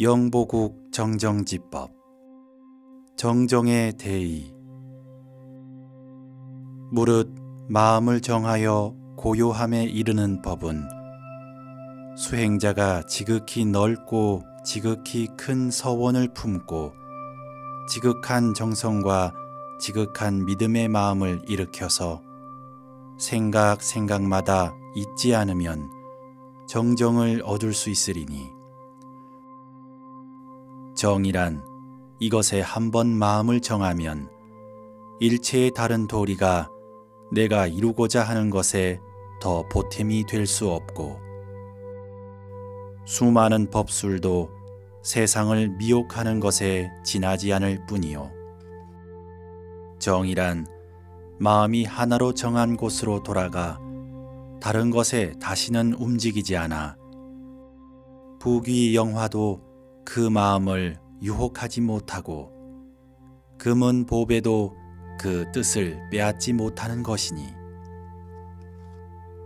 영보국 정정지법 정정의 대의. 무릇 마음을 정하여 고요함에 이르는 법은 수행자가 지극히 넓고 지극히 큰 서원을 품고 지극한 정성과 지극한 믿음의 마음을 일으켜서 생각마다 잊지 않으면 정정을 얻을 수 있으리니, 정이란 이것에 한번 마음을 정하면 일체의 다른 도리가 내가 이루고자 하는 것에 더 보탬이 될 수 없고, 수많은 법술도 세상을 미혹하는 것에 지나지 않을 뿐이요, 정이란 마음이 하나로 정한 곳으로 돌아가 다른 것에 다시는 움직이지 않아 부귀 영화도 그 마음을 유혹하지 못하고 금은 보배도 그 뜻을 빼앗지 못하는 것이니,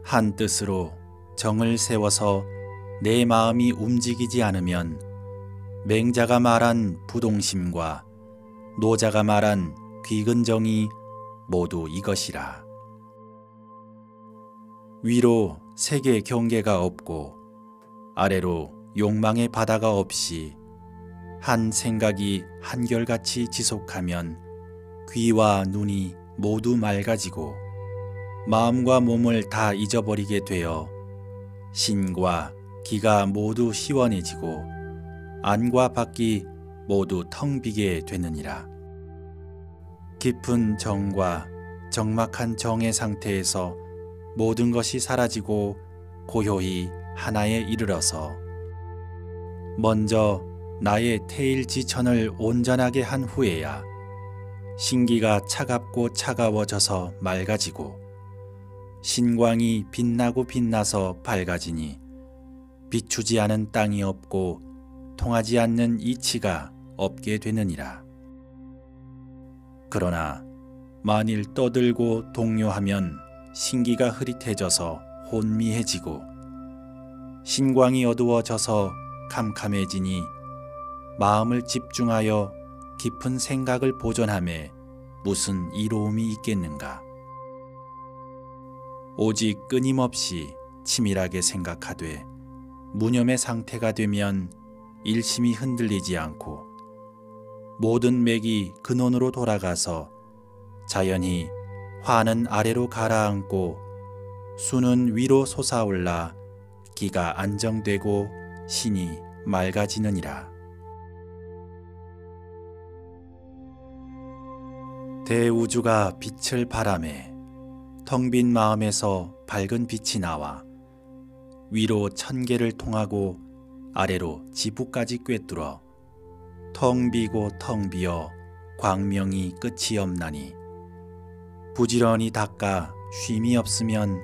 한 뜻으로 정을 세워서 내 마음이 움직이지 않으면 맹자가 말한 부동심과 노자가 말한 귀근정이 모두 이것이라. 위로 세계 경계가 없고 아래로 욕망의 바다가 없이 한 생각이 한결같이 지속하면 귀와 눈이 모두 맑아지고 마음과 몸을 다 잊어버리게 되어 신과 기가 모두 시원해지고 안과 밖이 모두 텅 비게 되느니라. 깊은 정과 적막한 정의 상태에서 모든 것이 사라지고 고요히 하나에 이르러서 먼저 나의 태일지천을 온전하게 한 후에야 신기가 차갑고 차가워져서 맑아지고 신광이 빛나고 빛나서 밝아지니 비추지 않은 땅이 없고 통하지 않는 이치가 없게 되느니라. 그러나 만일 떠들고 동요하면 신기가 흐릿해져서 혼미해지고 신광이 어두워져서 캄캄해지니 마음을 집중하여 깊은 생각을 보존함에 무슨 이로움이 있겠는가. 오직 끊임없이 치밀하게 생각하되 무념의 상태가 되면 일심이 흔들리지 않고 모든 맥이 근원으로 돌아가서 자연히 화는 아래로 가라앉고 수는 위로 솟아올라 기가 안정되고 신이 맑아지느니라. 대우주가 빛을 발하매 텅 빈 마음에서 밝은 빛이 나와 위로 천계를 통하고 아래로 지부까지 꿰뚫어 텅 비고 텅 비어 광명이 끝이 없나니, 부지런히 닦아 쉼이 없으면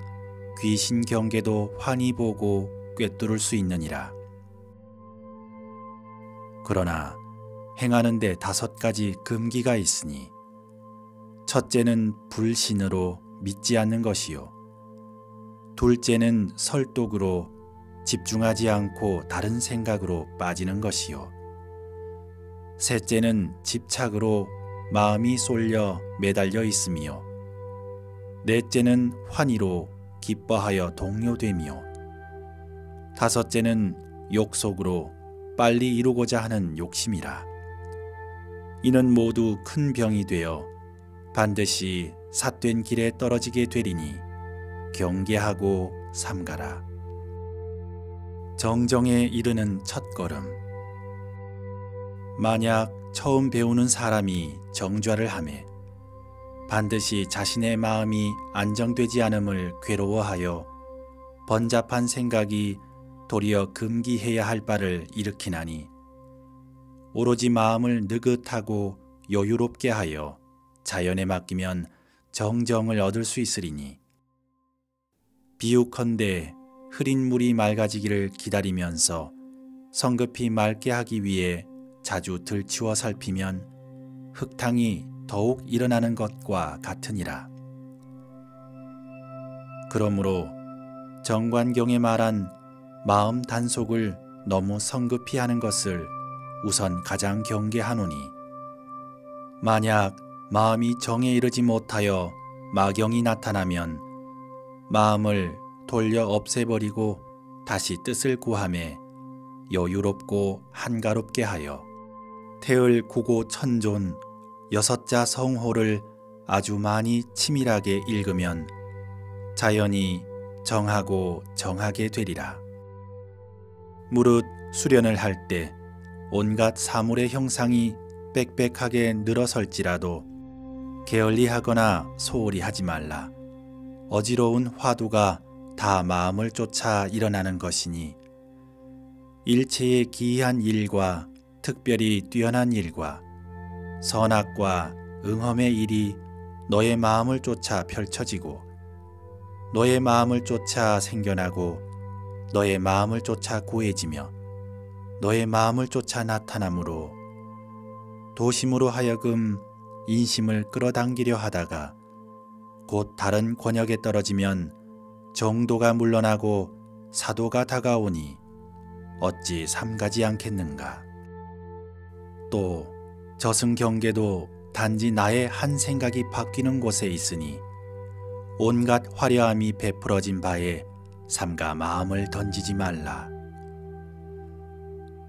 귀신 경계도 환히 보고 꿰뚫을 수 있느니라. 그러나 행하는 데 5가지 금기가 있으니, 첫째는 불신으로 믿지 않는 것이요, 둘째는 설독으로 집중하지 않고 다른 생각으로 빠지는 것이요, 셋째는 집착으로 마음이 쏠려 매달려 있으며, 넷째는 환희로 기뻐하여 동요되며, 다섯째는 욕속으로 빨리 이루고자 하는 욕심이라. 이는 모두 큰 병이 되어 반드시 삿된 길에 떨어지게 되리니 경계하고 삼가라. 정정에 이르는 첫걸음. 만약 처음 배우는 사람이 정좌를 하매 반드시 자신의 마음이 안정되지 않음을 괴로워하여 번잡한 생각이 도리어 금기해야 할 바를 일으키나니, 오로지 마음을 느긋하고 여유롭게 하여 자연에 맡기면 정정을 얻을 수 있으리니, 비유컨대 흐린 물이 맑아지기를 기다리면서 성급히 맑게 하기 위해 자주 들치워 살피면 흙탕이 더욱 일어나는 것과 같으니라. 그러므로 정관경에 말한 마음 단속을 너무 성급히 하는 것을 우선 가장 경계하노니 만약 마음이 정에 이르지 못하여 마경이 나타나면 마음을 돌려 없애버리고 다시 뜻을 구하매 여유롭고 한가롭게 하여 태을 구고 천존 6자 성호를 아주 많이 치밀하게 읽으면 자연히 정하고 정하게 되리라. 무릇 수련을 할 때 온갖 사물의 형상이 빽빽하게 늘어설지라도 게을리하거나 소홀히 하지 말라. 어지러운 화두가 다 마음을 쫓아 일어나는 것이니 일체의 기이한 일과 특별히 뛰어난 일과 선악과 응험의 일이 너의 마음을 쫓아 펼쳐지고 너의 마음을 쫓아 생겨나고 너의 마음을 쫓아 고해지며 너의 마음을 쫓아 나타나므로 도심으로 하여금 인심을 끌어당기려 하다가 곧 다른 권역에 떨어지면 정도가 물러나고 사도가 다가오니 어찌 삼가지 않겠는가. 또 저승경계도 단지 나의 한 생각이 바뀌는 곳에 있으니 온갖 화려함이 베풀어진 바에 삼가 마음을 던지지 말라.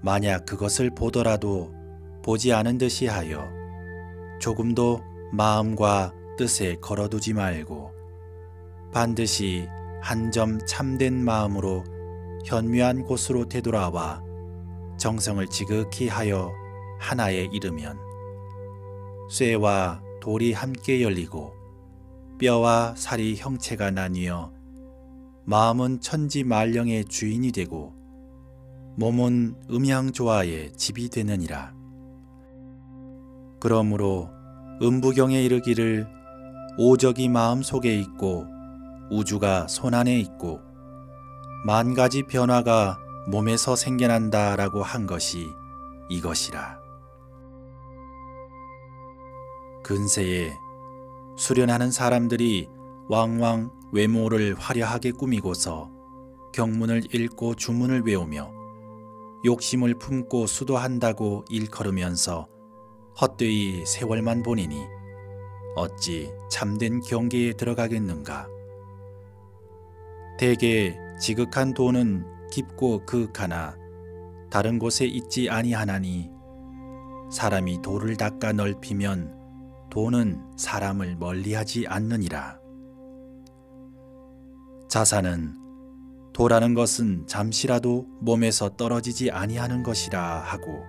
만약 그것을 보더라도 보지 않은 듯이 하여 조금도 마음과 뜻에 걸어두지 말고 반드시 한 점 참된 마음으로 현묘한 곳으로 되돌아와 정성을 지극히 하여 하나에 이르면 쇠와 돌이 함께 열리고 뼈와 살이 형체가 나뉘어 마음은 천지만령의 주인이 되고 몸은 음양조화의 집이 되느니라. 그러므로 음부경에 이르기를 오적이 마음속에 있고 우주가 손안에 있고 만 가지 변화가 몸에서 생겨난다라고 한 것이 이것이라. 근세에 수련하는 사람들이 왕왕 외모를 화려하게 꾸미고서 경문을 읽고 주문을 외우며 욕심을 품고 수도한다고 일컬으면서 헛되이 세월만 보내니 어찌 참된 경계에 들어가겠는가. 대개 지극한 도는 깊고 그윽하나 다른 곳에 있지 아니하나니 사람이 도를 닦아 넓히면 도는 사람을 멀리하지 않느니라. 자사는 도라는 것은 잠시라도 몸에서 떨어지지 아니하는 것이라 하고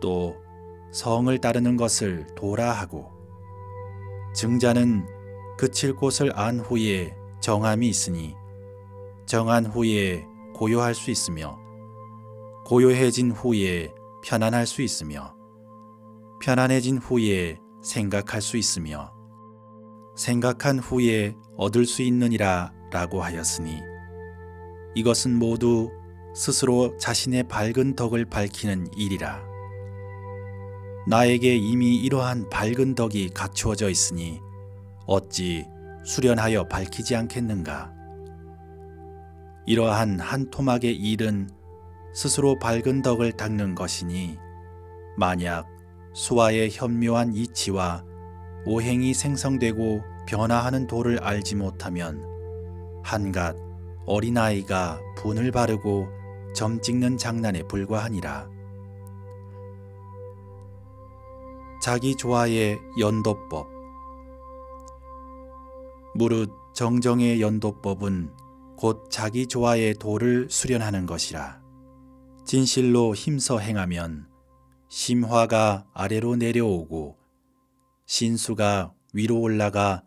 또 성을 따르는 것을 도라 하고 증자는 그칠 곳을 안 후에 정함이 있으니 정한 후에 고요할 수 있으며 고요해진 후에 편안할 수 있으며 편안해진 후에 생각할 수 있으며 생각한 후에 얻을 수 있느니라 라고 하였으니 이것은 모두 스스로 자신의 밝은 덕을 밝히는 일이라. 나에게 이미 이러한 밝은 덕이 갖추어져 있으니 어찌 수련하여 밝히지 않겠는가. 이러한 한 토막의 일은 스스로 밝은 덕을 닦는 것이니 만약 수화의 현묘한 이치와 오행이 생성되고 변화하는 도를 알지 못하면 한갓 어린아이가 분을 바르고 점 찍는 장난에 불과하니라. 자기 조화의 연도법. 무릇 정정의 연도법은 곧 자기 조화의 도를 수련하는 것이라. 진실로 힘써 행하면 심화가 아래로 내려오고 신수가 위로 올라가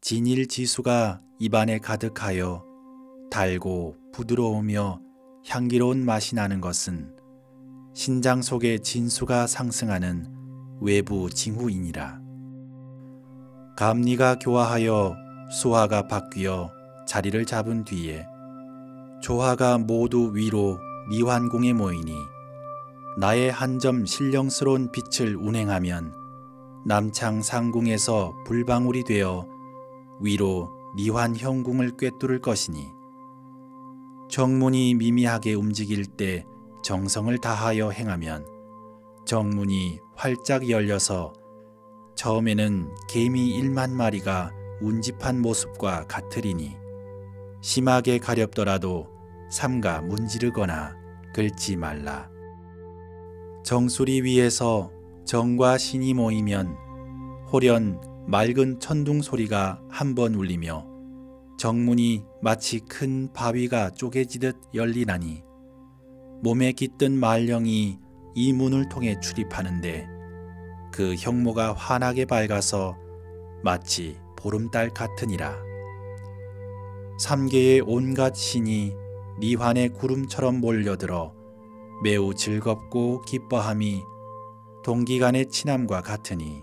진일지수가 입안에 가득하여 달고 부드러우며 향기로운 맛이 나는 것은 신장 속에 진수가 상승하는 외부 징후이니라. 감리가 교화하여 수화가 바뀌어 자리를 잡은 뒤에 조화가 모두 위로 미환궁에 모이니 나의 한 점 신령스러운 빛을 운행하면 남창 상궁에서 불방울이 되어 위로 미환형궁을 꿰뚫을 것이니 정문이 미미하게 움직일 때 정성을 다하여 행하면 정문이 활짝 열려서 처음에는 개미 1만 마리가 운집한 모습과 같으리니 심하게 가렵더라도 삼가 문지르거나 긁지 말라. 정수리 위에서 정과 신이 모이면 홀연 맑은 천둥 소리가 한 번 울리며 정문이 마치 큰 바위가 쪼개지듯 열리나니 몸에 깃든 말령이 이 문을 통해 출입하는데 그 형모가 환하게 밝아서 마치 보름달 같으니라. 삼계의 온갖 신이 니환의 구름처럼 몰려들어 매우 즐겁고 기뻐함이 동기간의 친함과 같으니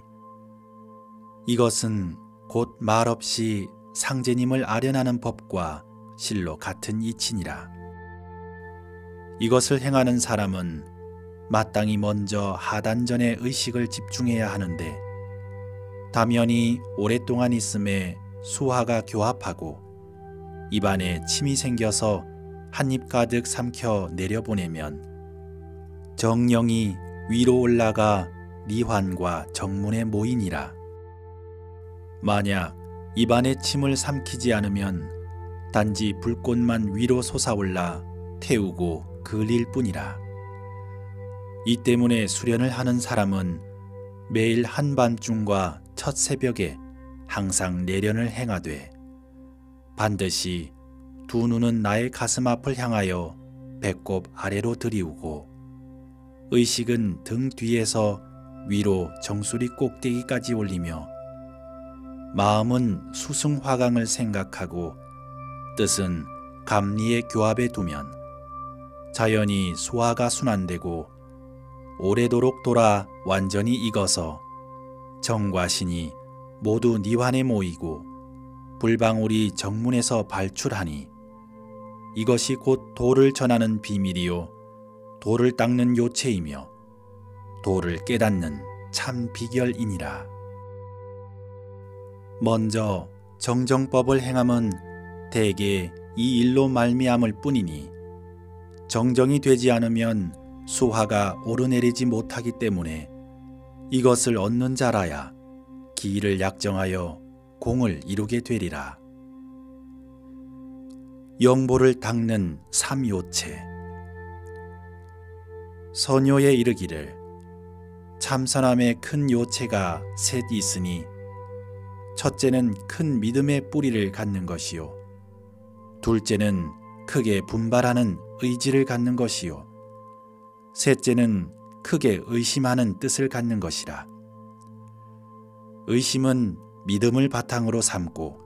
이것은 곧 말없이 상제님을 아련하는 법과 실로 같은 이치니라. 이것을 행하는 사람은 마땅히 먼저 하단전의 의식을 집중해야 하는데 다면이 오랫동안 있음에 수화가 교합하고 입안에 침이 생겨서 한입 가득 삼켜 내려보내면 정령이 위로 올라가 니환과 정문에 모이니라. 만약 입안에 침을 삼키지 않으면 단지 불꽃만 위로 솟아올라 태우고 그릴 뿐이라. 이 때문에 수련을 하는 사람은 매일 한밤중과 첫 새벽에 항상 내련을 행하되 반드시 두 눈은 나의 가슴 앞을 향하여 배꼽 아래로 들이우고 의식은 등 뒤에서 위로 정수리 꼭대기까지 올리며 마음은 수승화강을 생각하고 뜻은 감리의 교합에 두면 자연히 소화가 순환되고 오래도록 돌아 완전히 익어서 정과 신이 모두 니환에 모이고 불방울이 정문에서 발출하니 이것이 곧 도를 전하는 비밀이요 도를 닦는 요체이며 도를 깨닫는 참 비결이니라. 먼저 정정법을 행함은 대개 이 일로 말미암을 뿐이니 정정이 되지 않으면 수화가 오르내리지 못하기 때문에 이것을 얻는 자라야 기일을 약정하여 공을 이루게 되리라. 영보를 닦는 삼요체. 선요에 이르기를 참선함의 큰 요체가 셋 있으니 첫째는 큰 믿음의 뿌리를 갖는 것이요 둘째는 크게 분발하는 의지를 갖는 것이요 셋째는 크게 의심하는 뜻을 갖는 것이라. 의심은 믿음을 바탕으로 삼고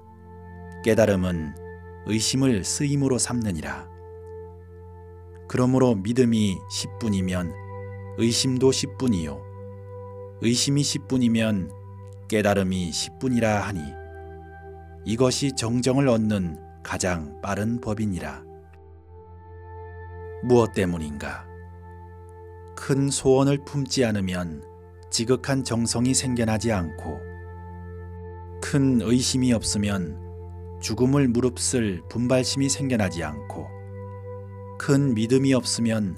깨달음은 의심을 쓰임으로 삼느니라. 그러므로 믿음이 10분이면 의심도 10분이요 의심이 10분이면 깨달음이 10분이라 하니 이것이 정정을 얻는 가장 빠른 법이니라. 무엇 때문인가? 큰 소원을 품지 않으면 지극한 정성이 생겨나지 않고 큰 의심이 없으면 죽음을 무릅쓸 분발심이 생겨나지 않고 큰 믿음이 없으면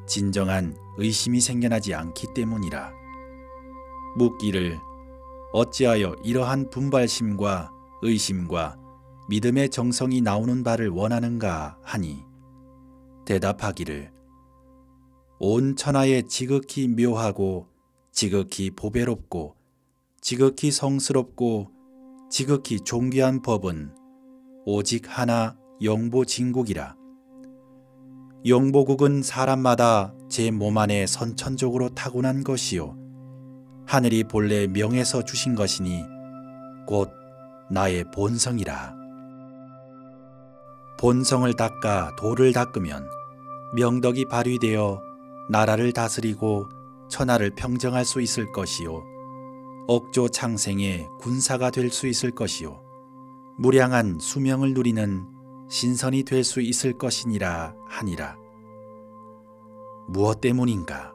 진정한 의심이 생겨나지 않기 때문이라. 묻기를 어찌하여 이러한 분발심과 의심과 믿음의 정성이 나오는 바를 원하는가 하니 대답하기를 온 천하에 지극히 묘하고 지극히 보배롭고 지극히 성스럽고 지극히 존귀한 법은 오직 하나 영보진국이라. 영보국은 사람마다 제 몸 안에 선천적으로 타고난 것이요 하늘이 본래 명해서 주신 것이니 곧 나의 본성이라. 본성을 닦아 도를 닦으면 명덕이 발휘되어 나라를 다스리고 천하를 평정할 수 있을 것이요 억조 창생의 군사가 될 수 있을 것이요 무량한 수명을 누리는 신선이 될 수 있을 것이니라 하니라. 무엇 때문인가?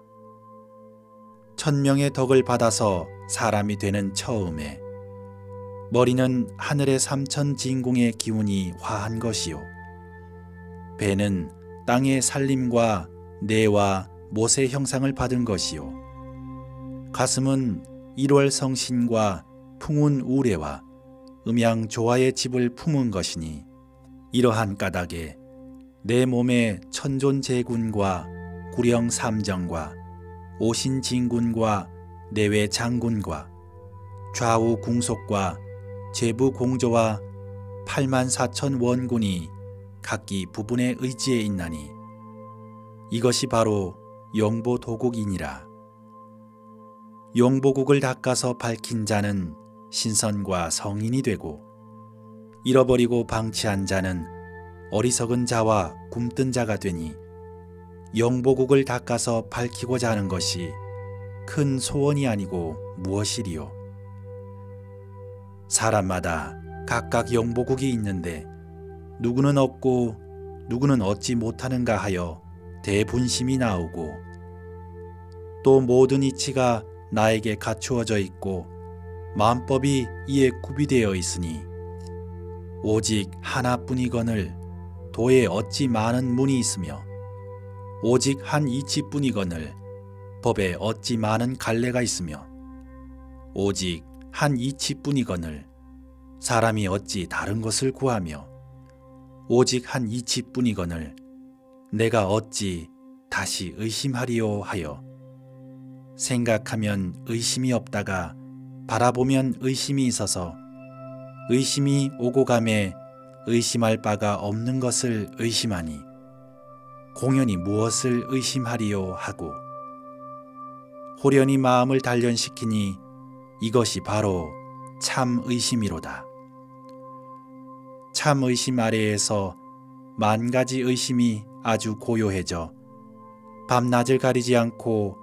천명의 덕을 받아서 사람이 되는 처음에 머리는 하늘의 삼천진궁의 기운이 화한 것이요 배는 땅의 살림과 뇌와 못의 형상을 받은 것이요 가슴은 1월 성신과 풍운 우레와 음양 조화의 집을 품은 것이니 이러한 까닭에 내 몸에 천존제군과 구령 삼정과 오신진군과 내외 장군과 좌우 궁속과 제부 공조와 84,000 원군이 각기 부분의 의지에 있나니 이것이 바로 용보도국이니라. 용보국을 닦아서 밝힌 자는 신선과 성인이 되고 잃어버리고 방치한 자는 어리석은 자와 굼뜬 자가 되니 용보국을 닦아서 밝히고자 하는 것이 큰 소원이 아니고 무엇이리요. 사람마다 각각 용보국이 있는데 누구는 얻고 누구는 얻지 못하는가 하여 대분심이 나오고 또 모든 이치가 나에게 갖추어져 있고 마음법이 이에 구비되어 있으니 오직 하나뿐이거늘 도에 어찌 많은 문이 있으며 오직 한 이치뿐이거늘 법에 어찌 많은 갈래가 있으며 오직 한 이치뿐이거늘 사람이 어찌 다른 것을 구하며 오직 한 이치뿐이거늘 내가 어찌 다시 의심하리요 하여 생각하면 의심이 없다가 바라보면 의심이 있어서 의심이 오고 가매 의심할 바가 없는 것을 의심하니 공연히 무엇을 의심하리요 하고 호련히 마음을 단련시키니 이것이 바로 참 의심이로다. 참 의심 아래에서 만 가지 의심이 아주 고요해져 밤낮을 가리지 않고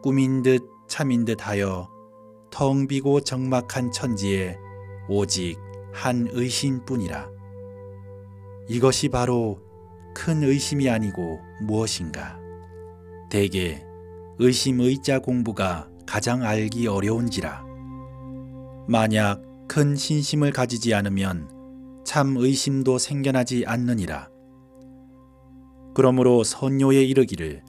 꿈인 듯 참인 듯 하여 텅 비고 적막한 천지에 오직 한 의심뿐이라. 이것이 바로 큰 의심이 아니고 무엇인가. 대개 의심 의자 공부가 가장 알기 어려운지라. 만약 큰 신심을 가지지 않으면 참 의심도 생겨나지 않느니라. 그러므로 선요에 이르기를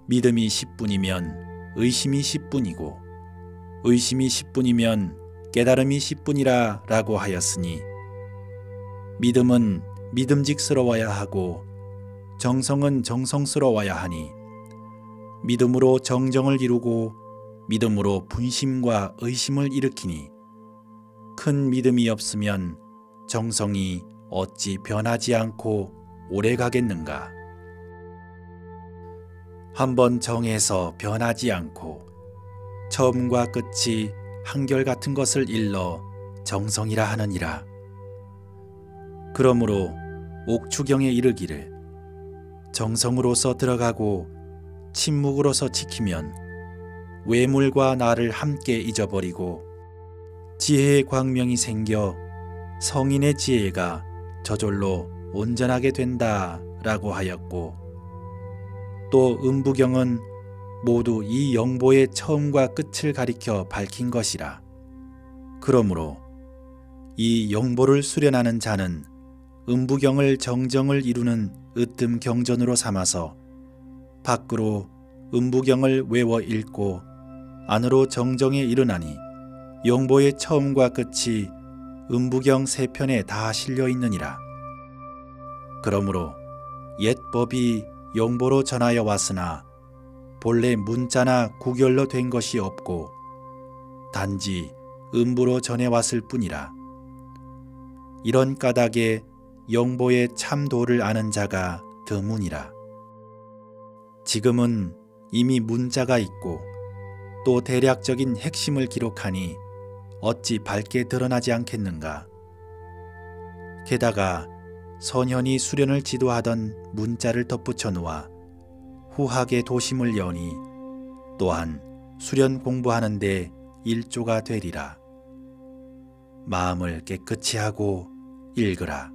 믿음이 10분이면 의심이 10분이고 의심이 10분이면 깨달음이 10분이라 라고 하였으니 믿음은 믿음직스러워야 하고 정성은 정성스러워야 하니 믿음으로 정정을 이루고 믿음으로 분심과 의심을 일으키니 큰 믿음이 없으면 정성이 어찌 변하지 않고 오래 가겠는가. 한번 정해서 변하지 않고 처음과 끝이 한결같은 것을 일러 정성이라 하느니라. 그러므로 옥추경에 이르기를 정성으로서 들어가고 침묵으로서 지키면 외물과 나를 함께 잊어버리고 지혜의 광명이 생겨 성인의 지혜가 저절로 온전하게 된다 라고 하였고 또 음부경은 모두 이 영보의 처음과 끝을 가리켜 밝힌 것이라. 그러므로 이 영보를 수련하는 자는 음부경을 정정을 이루는 으뜸 경전으로 삼아서 밖으로 음부경을 외워 읽고 안으로 정정에 이르나니 영보의 처음과 끝이 음부경 3편에 다 실려 있느니라. 그러므로 옛 법이 영보로 전하여 왔으나 본래 문자나 구결로 된 것이 없고 단지 음부로 전해왔을 뿐이라. 이런 까닭에 영보의 참도를 아는 자가 드무니라. 지금은 이미 문자가 있고 또 대략적인 핵심을 기록하니 어찌 밝게 드러나지 않겠는가. 게다가 선현이 수련을 지도하던 문자를 덧붙여 놓아 후하게 도심을 여니 또한 수련 공부하는 데 일조가 되리라. 마음을 깨끗이 하고 읽으라.